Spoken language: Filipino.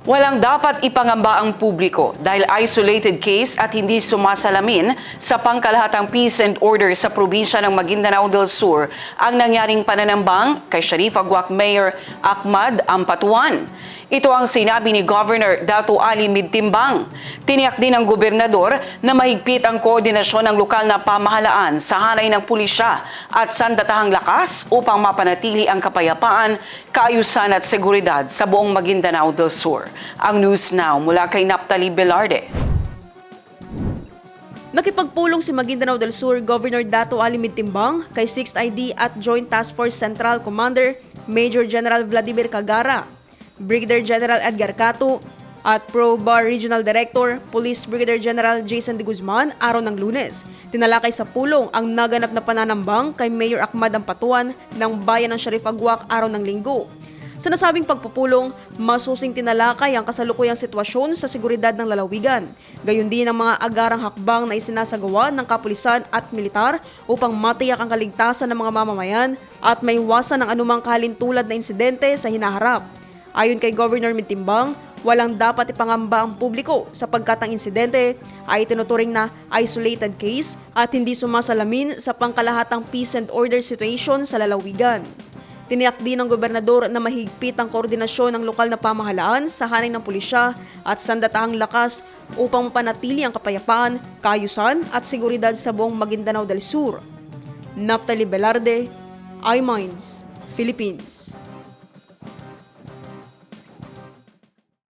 Walang dapat ipangamba ang publiko dahil isolated case at hindi sumasalamin sa pangkalahatang peace and order sa probinsya ng Maguindanao del Sur ang nangyaring pananambang kay Sharif Aguac Mayor Ahmad Ampatuan. Ito ang sinabi ni Governor Dato' Ali Midtimbang. Tiniyak din ng gobernador na mahigpit ang koordinasyon ng lokal na pamahalaan sa hanay ng pulisya at sandatahang lakas upang mapanatili ang kapayapaan, kaayusan at seguridad sa buong Maguindanao del Sur. Ang News Now mula kay Naphtali Velarde. Nakipagpulong si Maguindanao del Sur Governor Dato' Ali Midtimbang kay 6th ID at Joint Task Force Central Commander Major General Vladimir Cagara, Brigadier General Edgar Cato at Pro-Bar Regional Director Police Brigadier General Jason de Guzman araw ng Lunes. Tinalakay sa pulong ang naganap na pananambang kay Mayor Ahmad Ampatuan ng bayan ng Sharif Aguac araw ng Linggo. Sa nasabing pagpupulong, masusing tinalakay ang kasalukuyang sitwasyon sa seguridad ng lalawigan. Gayon din ang mga agarang hakbang na isinasagawa ng kapulisan at militar upang matiyak ang kaligtasan ng mga mamamayan at maiwasan ang anumang kahalintulad na insidente sa hinaharap. Ayon kay Governor Midtimbang, walang dapat ipangamba ang publiko sapagkat ang insidente ay tinuturing na isolated case at hindi sumasalamin sa pangkalahatang peace and order situation sa lalawigan. Tiniyak din ng gobernador na mahigpit ang koordinasyon ng lokal na pamahalaan sa hanay ng pulisya at sandatahang lakas upang mapanatili ang kapayapaan, kaayusan at seguridad sa buong Maguindanao del Sur. Naphtali Velarde, iMinds, Philippines.